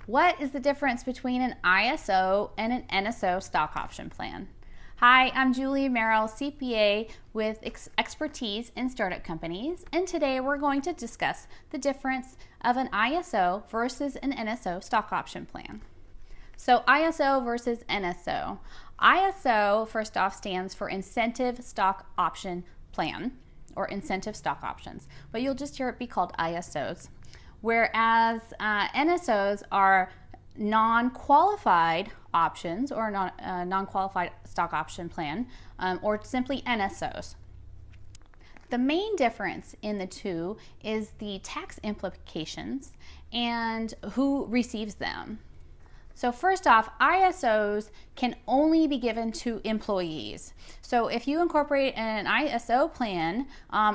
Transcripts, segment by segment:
What is the difference between an ISO and an NSO stock option plan? Hi, I'm Julie Merrill, CPA with expertise in startup companies, and today we're going to discuss the difference of an ISO versus an NSO stock option plan. So ISO versus NSO. ISO, first off, stands for Incentive Stock Option Plan, or Incentive Stock Options, but you'll just hear it be called ISOs. Whereas NSOs are non-qualified options or non-qualified stock option plan, or simply NSOs. The main difference in the two is the tax implications and who receives them. So first off, ISOs can only be given to employees. So if you incorporate an ISO plan,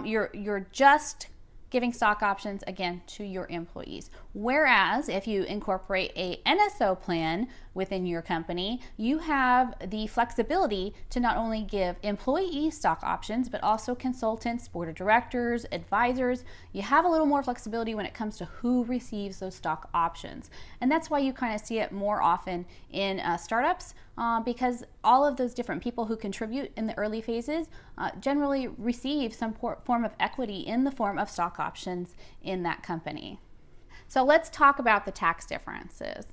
you're just giving stock options, again, to your employees. Whereas if you incorporate a NSO plan within your company, you have the flexibility to not only give employee stock options, but also consultants, board of directors, advisors. You have a little more flexibility when it comes to who receives those stock options. And that's why you kind of see it more often in startups, because all of those different people who contribute in the early phases generally receive some form of equity in the form of stock options in that company. So let's talk about the tax differences.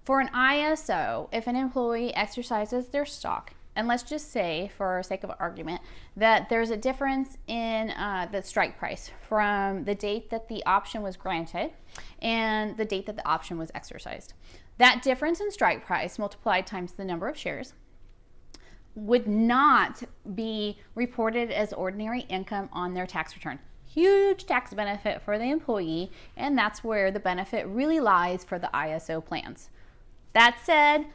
For an ISO, if an employee exercises their stock, and let's just say, for sake of argument, that there's a difference in the strike price from the date that the option was granted and the date that the option was exercised. That difference in strike price multiplied times the number of shares would not be reported as ordinary income on their tax return. Huge tax benefit for the employee, and that's where the benefit really lies for the ISO plans. That said,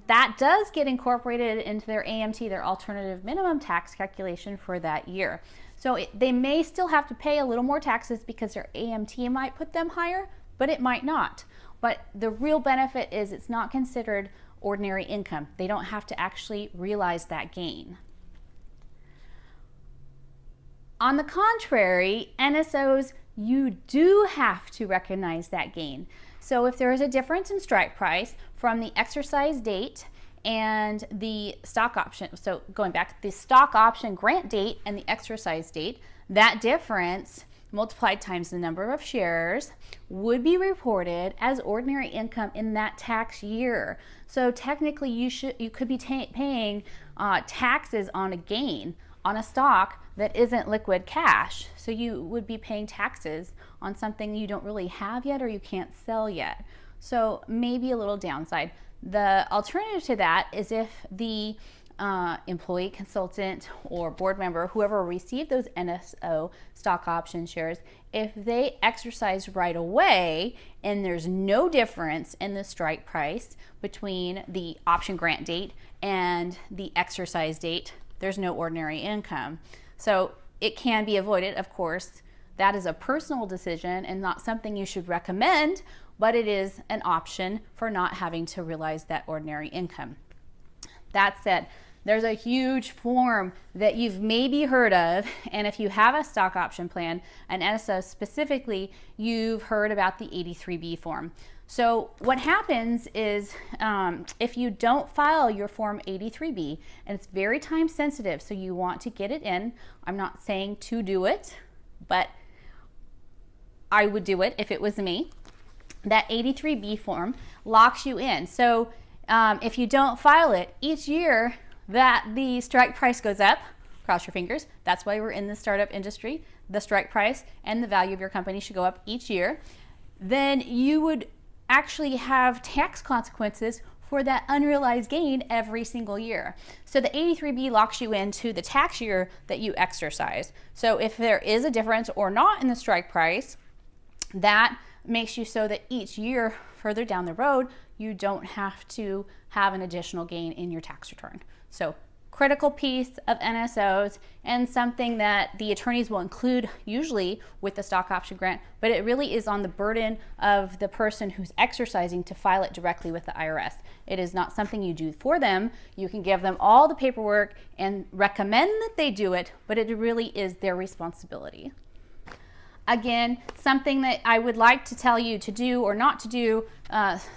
that does get incorporated into their AMT, their alternative minimum tax calculation for that year. So they may still have to pay a little more taxes because their AMT might put them higher, but it might not. But the real benefit is it's not considered ordinary income. They don't have to actually realize that gain. On the contrary, NSOs, you do have to recognize that gain. So if there is a difference in strike price from the exercise date and the stock option, so going back, the stock option grant date and the exercise date, that difference multiplied times the number of shares would be reported as ordinary income in that tax year. So technically you could be paying taxes on a gain on a stock that isn't liquid cash. So you would be paying taxes on something you don't really have yet or you can't sell yet. So maybe a little downside. The alternative to that is if the employee, consultant, or board member, whoever received those NSO stock option shares, if they exercise right away and there's no difference in the strike price between the option grant date and the exercise date, there's no ordinary income. So it can be avoided, of course. That is a personal decision and not something you should recommend, but it is an option for not having to realize that ordinary income. That said, there's a huge form that you've maybe heard of, and if you have a stock option plan, an NSO specifically, you've heard about the 83B form. So what happens is if you don't file your form 83B, and it's very time sensitive, so you want to get it in. I'm not saying to do it, but I would do it if it was me. That 83B form locks you in. So if you don't file it each year, that the strike price goes up, cross your fingers, that's why we're in the startup industry, the strike price and the value of your company should go up each year, then you would actually have tax consequences for that unrealized gain every single year. So the 83B locks you into the tax year that you exercise. So if there is a difference or not in the strike price, that makes you so that each year further down the road, you don't have to have an additional gain in your tax return. So critical piece of NSOs and something that the attorneys will include usually with the stock option grant, but it really is on the burden of the person who's exercising to file it directly with the IRS. It is not something you do for them. You can give them all the paperwork and recommend that they do it, but it really is their responsibility. Again, something that I would like to tell you to do or not to do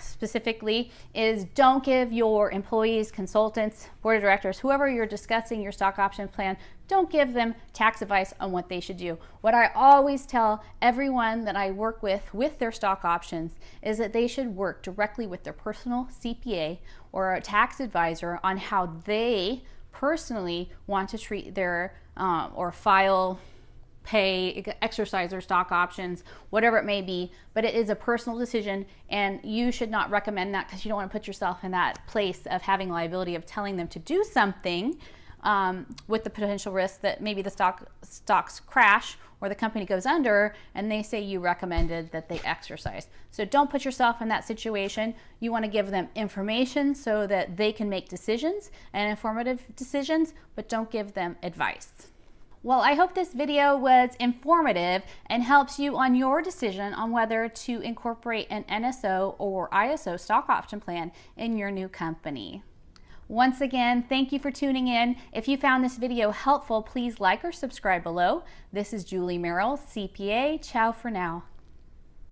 specifically is don't give your employees, consultants, board of directors, whoever you're discussing your stock option plan, don't give them tax advice on what they should do. What I always tell everyone that I work with their stock options is that they should work directly with their personal CPA or a tax advisor on how they personally want to treat their or file, pay, exercise their stock options, whatever it may be, but it is a personal decision, and you should not recommend that because you don't want to put yourself in that place of having liability of telling them to do something with the potential risk that maybe the stocks crash or the company goes under and they say you recommended that they exercise. So don't put yourself in that situation. You want to give them information so that they can make decisions and informative decisions, but don't give them advice. Well, I hope this video was informative and helps you on your decision on whether to incorporate an NSO or ISO stock option plan in your new company. Once again, thank you for tuning in. If you found this video helpful, please like or subscribe below. This is Julie Merrill, CPA. Ciao for now.